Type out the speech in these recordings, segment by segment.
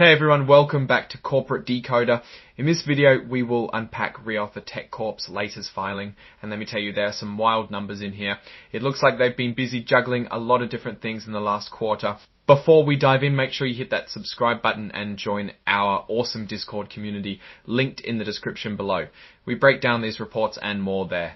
Hey everyone, welcome back to Corporate Decoder. In this video, we will unpack reAlpha Tech Corp's latest filing, and let me tell you, there are some wild numbers in here. It looks like they've been busy juggling a lot of different things in the last quarter. Before we dive in, make sure you hit that subscribe button and join our awesome Discord community, linked in the description below. We break down these reports and more there.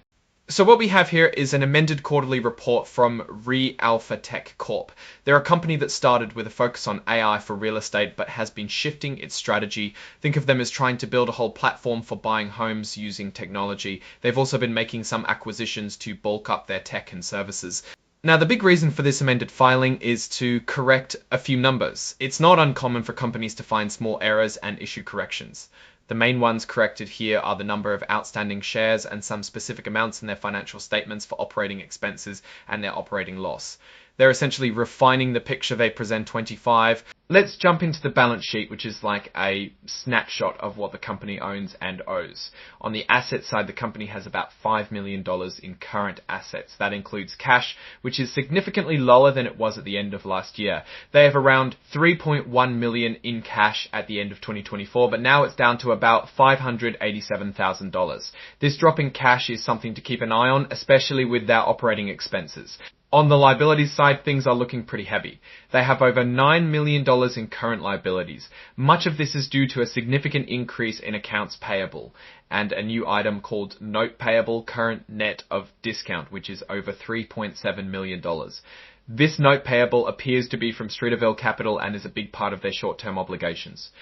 So what we have here is an amended quarterly report from reAlpha Tech Corp. They're a company that started with a focus on AI for real estate, but has been shifting its strategy. Think of them as trying to build a whole platform for buying homes using technology. They've also been making some acquisitions to bulk up their tech and services. Now, the big reason for this amended filing is to correct a few numbers. It's not uncommon for companies to find small errors and issue corrections. The main ones corrected here are the number of outstanding shares and some specific amounts in their financial statements for operating expenses and their operating loss. They're essentially refining the picture they present 25. Let's jump into the balance sheet, which is like a snapshot of what the company owns and owes. On the asset side, the company has about $5 million in current assets. That includes cash, which is significantly lower than it was at the end of last year. They have around $3.1 million in cash at the end of 2024, but now it's down to about $587,000. This drop in cash is something to keep an eye on, especially with their operating expenses. On the liabilities side, things are looking pretty heavy. They have over $9 million in current liabilities. Much of this is due to a significant increase in accounts payable and a new item called note payable current net of discount, which is over $3.7 million. This note payable appears to be from Streeterville Capital and is a big part of their short-term obligations.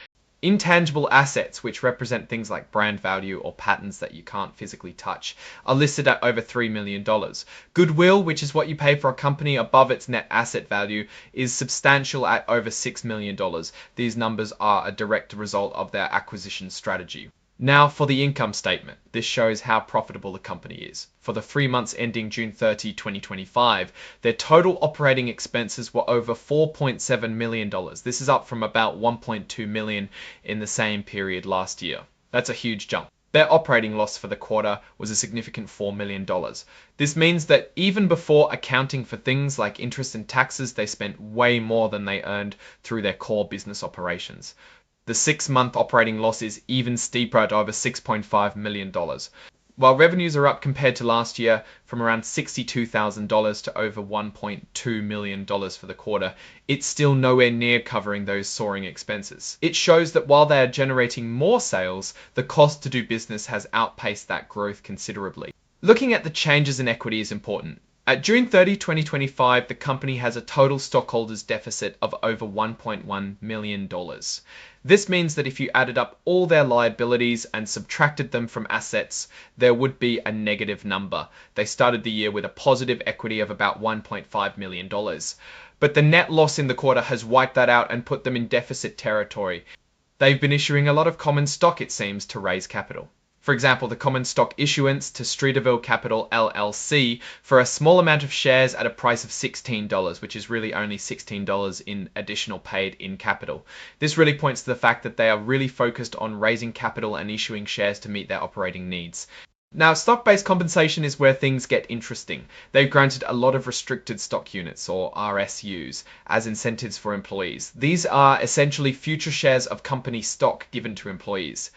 Intangible assets, which represent things like brand value or patents that you can't physically touch, are listed at over $3 million. Goodwill, which is what you pay for a company above its net asset value, is substantial at over $6 million. These numbers are a direct result of their acquisition strategy. Now for the income statement. This shows how profitable the company is. For the 3 months ending June 30, 2025, their total operating expenses were over $4.7 million. This is up from about $1.2 million in the same period last year. That's a huge jump. Their operating loss for the quarter was a significant $4 million. This means that even before accounting for things like interest and taxes, they spent way more than they earned through their core business operations. The 6-month operating loss is even steeper at over $6.5 million. While revenues are up compared to last year from around $62,000 to over $1.2 million for the quarter, it's still nowhere near covering those soaring expenses. It shows that while they are generating more sales, the cost to do business has outpaced that growth considerably. Looking at the changes in equity is important. At June 30, 2025, the company has a total stockholders deficit of over $1.1 million. This means that if you added up all their liabilities and subtracted them from assets, there would be a negative number. They started the year with a positive equity of about $1.5 million. But the net loss in the quarter has wiped that out and put them in deficit territory. They've been issuing a lot of common stock, it seems, to raise capital. For example, the common stock issuance to Streeterville Capital LLC for a small amount of shares at a price of $16, which is really only $16 in additional paid in capital. This really points to the fact that they are really focused on raising capital and issuing shares to meet their operating needs. Now, stock-based compensation is where things get interesting. They've granted a lot of restricted stock units, or RSUs, as incentives for employees. These are essentially future shares of company stock given to employees.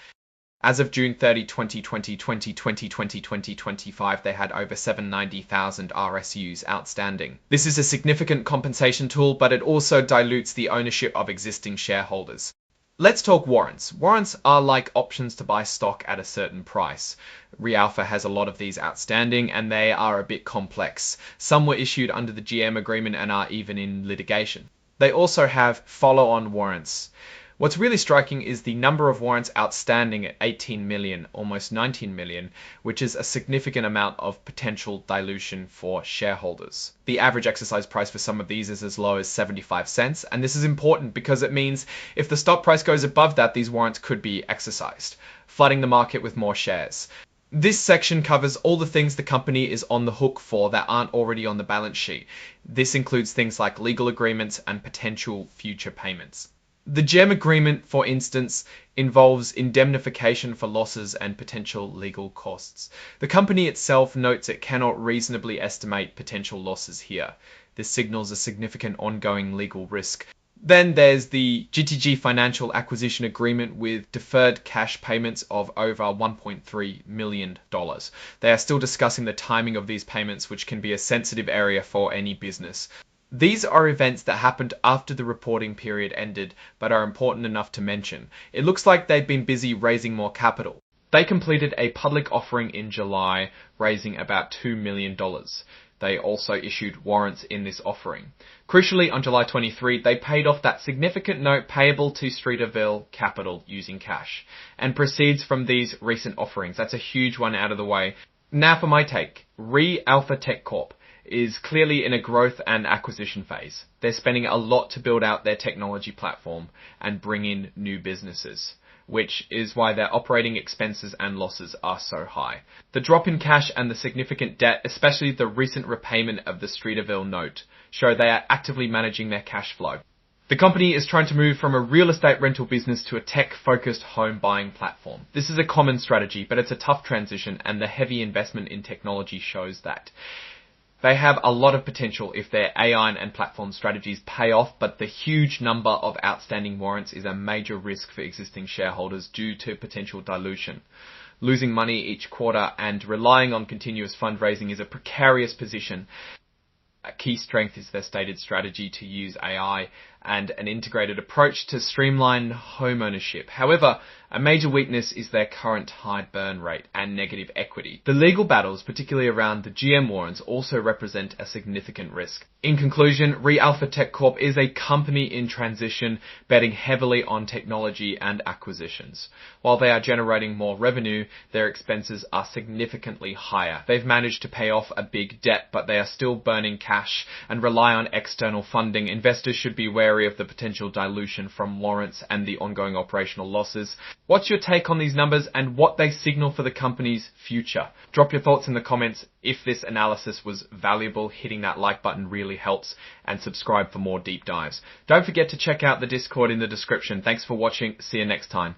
As of June 30, 2025, they had over 790,000 RSUs outstanding. This is a significant compensation tool, but it also dilutes the ownership of existing shareholders. Let's talk warrants. Warrants are like options to buy stock at a certain price. reAlpha has a lot of these outstanding, and they are a bit complex. Some were issued under the GM agreement and are even in litigation. They also have follow-on warrants. What's really striking is the number of warrants outstanding at 18 million, almost 19 million, which is a significant amount of potential dilution for shareholders. The average exercise price for some of these is as low as 75 cents, and this is important because it means if the stock price goes above that, these warrants could be exercised, flooding the market with more shares. This section covers all the things the company is on the hook for that aren't already on the balance sheet. This includes things like legal agreements and potential future payments. The GEM agreement, for instance, involves indemnification for losses and potential legal costs. The company itself notes it cannot reasonably estimate potential losses here. This signals a significant ongoing legal risk. Then there's the GTG Financial acquisition agreement with deferred cash payments of over $1.3 million. They are still discussing the timing of these payments, which can be a sensitive area for any business. These are events that happened after the reporting period ended, but are important enough to mention. It looks like they've been busy raising more capital. They completed a public offering in July, raising about $2 million. They also issued warrants in this offering. Crucially, on July 23, they paid off that significant note payable to Streeterville Capital using cash, and proceeds from these recent offerings. That's a huge one out of the way. Now for my take. reAlpha Tech Corp is clearly in a growth and acquisition phase. They're spending a lot to build out their technology platform and bring in new businesses, which is why their operating expenses and losses are so high. The drop in cash and the significant debt, especially the recent repayment of the Streeterville note, show they are actively managing their cash flow. The company is trying to move from a real estate rental business to a tech-focused home buying platform. This is a common strategy, but it's a tough transition, and the heavy investment in technology shows that. They have a lot of potential if their AI and platform strategies pay off, but the huge number of outstanding warrants is a major risk for existing shareholders due to potential dilution. Losing money each quarter and relying on continuous fundraising is a precarious position. A key strength is their stated strategy to use AI and an integrated approach to streamline home ownership. However, a major weakness is their current high burn rate and negative equity. The legal battles, particularly around the GM warrants, also represent a significant risk. In conclusion, reAlpha Tech Corp is a company in transition, betting heavily on technology and acquisitions. While they are generating more revenue, their expenses are significantly higher. They've managed to pay off a big debt, but they are still burning cash and rely on external funding. Investors should be wary of the potential dilution from warrants and the ongoing operational losses. What's your take on these numbers and what they signal for the company's future? Drop your thoughts in the comments. If this analysis was valuable, hitting that like button really helps, and subscribe for more deep dives. Don't forget to check out the Discord in the description. Thanks for watching. See you next time.